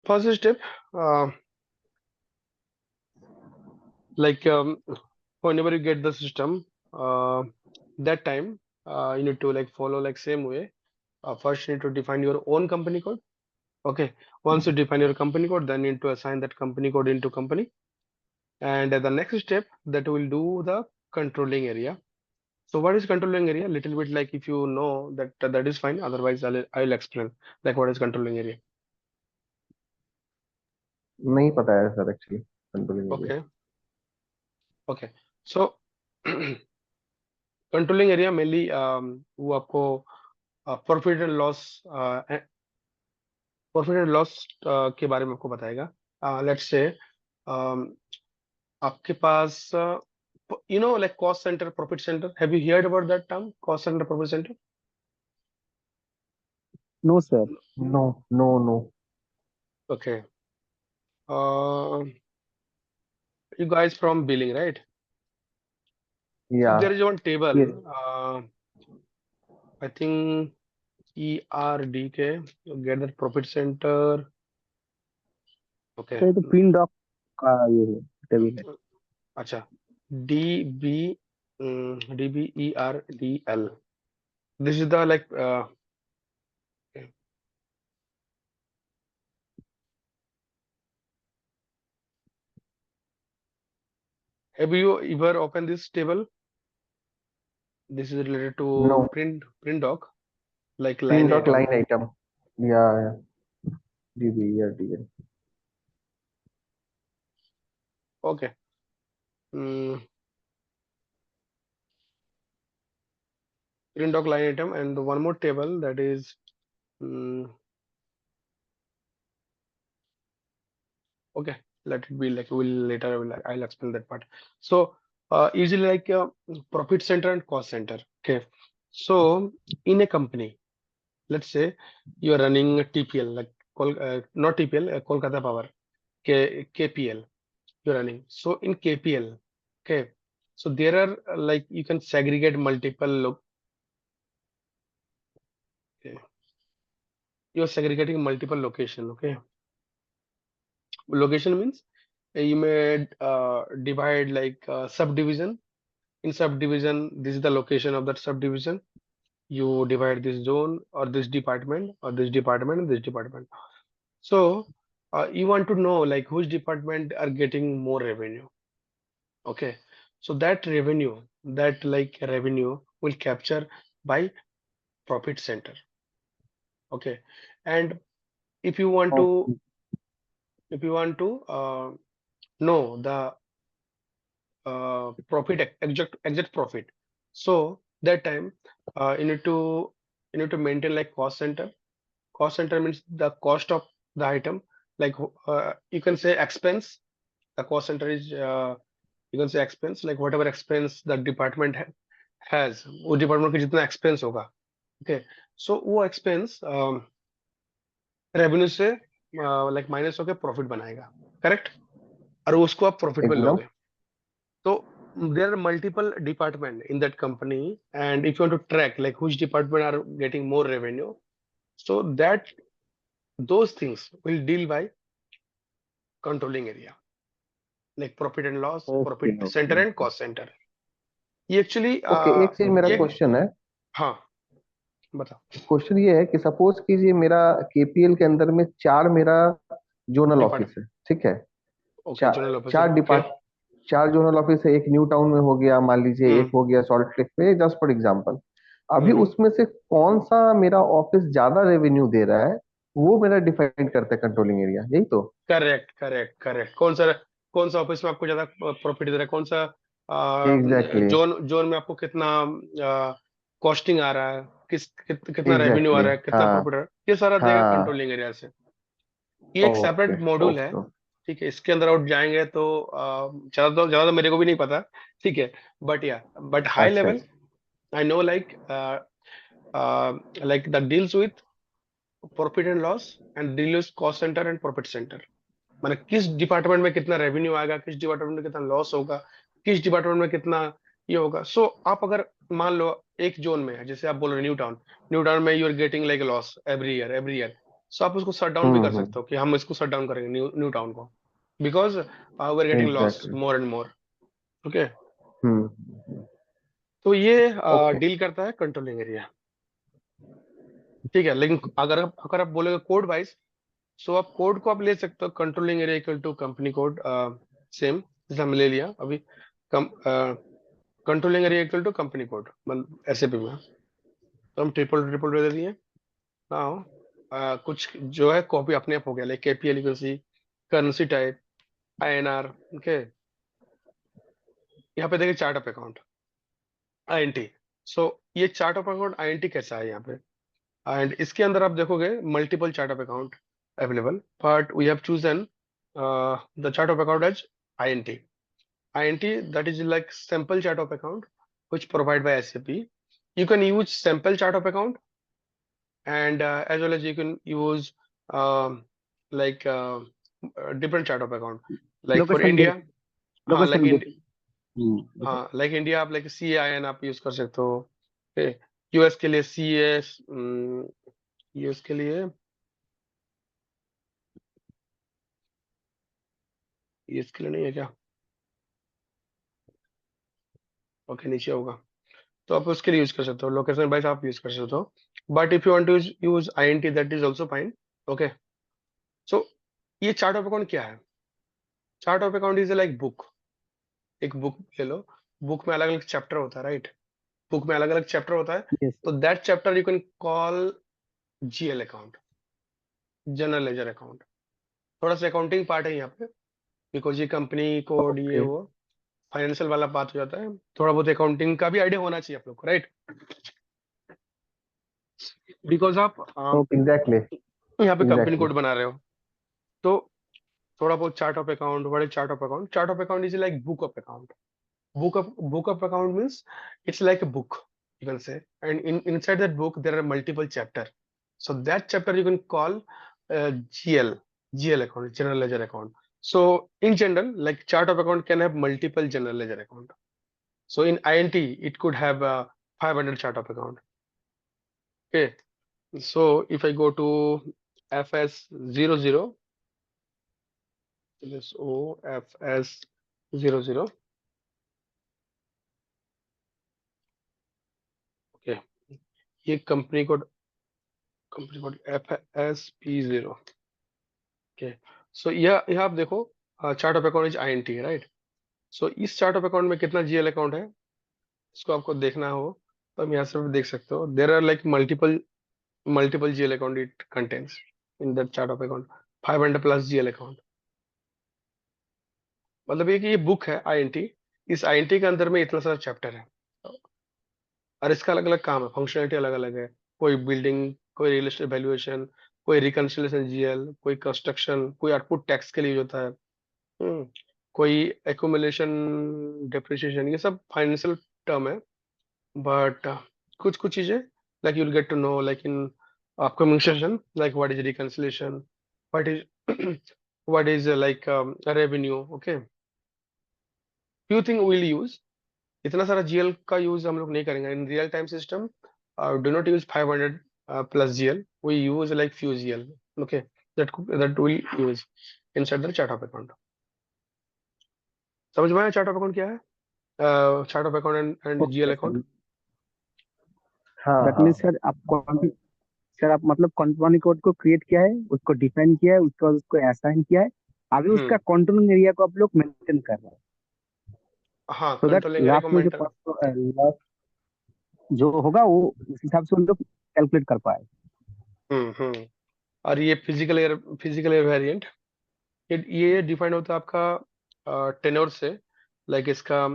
First step, like whenever you get the system, that time you need to like follow like same way. First, you need to define your own company code. Okay. Once you define your company code, then you need to assign that company code into company. And the next step that will do the controlling area. So what is controlling area? Little bit like if you know that that is fine. Otherwise, I'll explain like what is controlling area. नहीं पता है sir actually controlling area. Okay. Okay. So controlling area mainly वो आपको profit and loss के बारे में आपको बताएगा। लेट्स से आपके पास you know like cost centre profit centre, have you heard about that term cost centre profit centre? No, sir. No no no. Okay, you guys from billing, right? So या there is one table, ये I think ERDK, you get that profit center. Okay. तो ये तो pin dock का ये है table है। अच्छा, DBERDL. This is the like have you ever opened this table? This is related no to print doc, like pin line doc item. Line item या DB या DL. Okay. Mm, print doc line item and one more table that is okay. Let it be like we'll later I'll explain that part. So usually like profit center and cost center. Okay. So in a company, let's say you are running a TPL like not TPL, Kolkata Power, KPL you're running. So in KPL, okay, so there are like you can segregate multiple okay. You're segregating multiple location. Okay, location means you may divide like subdivision. In subdivision, this is the location of that subdivision. You divide this zone or this department or this department and this department. So you want to know like which department are getting more revenue. Okay, so that revenue will capture by profit center. Okay, and if you want to know the profit exact profit, so that time you need to maintain like cost center. Cost center means the cost of the item, like you can say expense. The cost center is you can say expense, like whatever expense the department has, वो department का जितना expense होगा. Okay, so वो expense revenue से like minus होके profit बनाएगा, correct? और उसको आप profit में एकदम। लोगे. So there are multiple department in that company, and if you want to track like which department are getting more revenue, so that those things will deal by controlling area, like profit and loss, okay profit center okay and cost center. ये actually okay एक चीज मेरा ये question है। हाँ बताओ। Question ये है कि सपोज कीजिए मेरा केपीएल के अंदर में 4 मेरा जोनल डिपार्ट ऑफिस है, ठीक है। ओके, चार जनरल ऑफिसर, चार ओके। डिपार्ट 4 जोनल ऑफिस है। एक न्यू टाउन में हो गया, मान लीजिए एक हम्म हो गया सॉल्ट लेक पे, जस्ट फॉर एग्जांपल। अभी हम्म उसमें से कौन सा मेरा ऑफिस ज्यादा रेवेन्यू दे रहा है, वो मेरा डिफाइन करता है कंट्रोलिंग एरिया, यही तो। Correct correct correct. कौन सा ऑफिस में आपको ज्यादा प्रॉफिट दे रहा है, कौन सा एग्जैक्टली जोन जोन में आपको कितना कॉस्टिंग आ रहा है, कितना रेवेन्यू आ एग्जैक्टली। रहा है, कितना हाँ प्रॉफिट आ रहा है, ये सारा देगा हाँ। कंट्रोलिंग एरिया से। ये एक ओके सेपरेट मॉड्यूल है। ओके। ठीक है, इसके अंदर आउट जाएंगे तो ज्यादा तो मेरे को भी नहीं पता। ठीक है, बट हाई अच्छा लेवल अच्छा। I know like that deals with profit and loss and deals cost centre and profit centre. माने किस डिपार्टमेंट में कितना रेवेन्यू आएगा, किस डिपार्टमेंट में कितना लॉस होगा, किस डिपार्टमेंट में कितना ये होगा। सो आप अगर मान लो एक जोन में है, जैसे आप बोल रहे न्यू टाउन में you are getting like loss every year, so आप उसको शट डाउन भी कर हम्म। सकते हो कि हम इसको शट डाउन करेंगे न्यू टाउन को, because we are getting loss exactly. More and more. Okay, hmm. तो ये ओके। डील करता है कंट्रोलिंग एरिया। ठीक है, लेकिन अगर आप बोलोगे कोड वाइज, सो आप कोड को आप ले सकते हो controlling area equal to company code, same जैसे हम ले लिया अभी। कम controlling area equal to company code मतलब एसएपी में, तो हम ट्रिपल ट्रिपल दे दिए। नाउ कुछ जो है कॉपी अपने आप हो गया, like KPL currency type, INR. Okay, यहाँ पे देखिए चार्ट ऑफ अकाउंट आईएनटी। सो ये चार्ट ऑफ अकाउंट आईएनटी कैसा है यहाँ पे, एंड इसके अंदर आप देखोगे multiple chart of account available, but we have chosen the chart of account as INT. INT, that is like sample chart of account which provide by SAP. You can use sample chart of account, and as well as you can use um, like different chart of account. Like for location India, हाँ like location in okay. हाँ like India आप like CIN आप use कर सकते हो। okay, US के लिए CS, US के लिए US के लिए नहीं है क्या? ओके, नीचे होगा, तो आप उसके लिए यूज कर सकते हो, लोकेशन वाइज आप यूज कर सकते हो। But if you want to use INT, that is also fine. Okay, so ये चार्ट ऑफ अकाउंट क्या है? Chart of account is like book. एक बुक ले लो, बुक में अलग अलग चैप्टर होता है, राइट? बुक में अलग अलग चैप्टर होता है, यस। तो that chapter you can call GL account, general ledger account. थोड़ा सा अकाउंटिंग पार्ट है यहाँ पे, बिकॉज ये कंपनी कोड ये ओके। वो फाइनेंशियल वाला बात हो जाता है। थोड़ा बहुत अकाउंटिंग का भी आइडिया होना चाहिए आप लोग को, राइट? बिकॉज आप ओके। एग्जैक्टली। यहाँ पे कंपनी एग्जैक्टली। कोड बना रहे हो, तो थोड़ा बहुत chart of account, what is chart of account? Chart of account is like book of account. Book of account means it's like a book, you can say, and inside that book there are multiple chapter. So that chapter you can call GL account, general ledger account. So in general, like chart of account can have multiple general ledger account. So in INT it could have 500 chart of account. Okay, so if I go to FS00, this OFS00, okay, ये company code FSP0। Okay, so यह आप देखो, chart of account is INT, right? So इस chart of account में कितना GL account है, इसको आपको देखना हो तो हम यहाँ से भी देख सकते हो। There are like multiple GL account it contains in that chart of account, 500 plus GL account. मतलब ये कि ये बुक है INT, इस INT के अंदर में इतना सारा चैप्टर है, और इसका अलग अलग काम है, फंक्शनलिटी अलग अलग है। कोई बिल्डिंग, कोई रियल एस्टेट वैल्यूएशन, कोई रिकंसिलिएशन GL, कोई कंस्ट्रक्शन, कोई आउटपुट टैक्स के लिए यूज होता है। हम्म, कोई एक्यूमुलेशन, डेप्रिसिएशन, ये सब फाइनेंशियल टर्म है। बट कुछ कुछ चीजें like you will get to know like in upcoming session, like what is reconciliation, what is what is like revenue. Okay, few thing will use, इतना सारा GL का use हम लोग नहीं करेंगे in real time system. Do not use 500 plus GL, we use like few GL। Okay, that will use inside the chart of account. समझ में आया चार्ट ऑफ अकाउंट क्या है? Chart of account and GL okay account. Sir. हाँ that हाँ। Means sir sir आप मतलब company code को क्रिएट किया है, उसको डिफाइन किया है, उसके बाद उसको असाइन किया है, अभी हम्म, उसका कंट्रोलिंग एरिया को आप लोग मेंटेन कर रहे हैं, हाँ, सो दैट कंट्रोलिंग एरिया को लास्ट में जो मेंटेन। लॉस जो होगा वो उस हिसाब से उन लोग कैलकुलेट कर पाए। हम्म, और ये फिजिकल एयर वेरिएंट, ये डिफाइन होता है आपका टेनोर से, लाइक इसका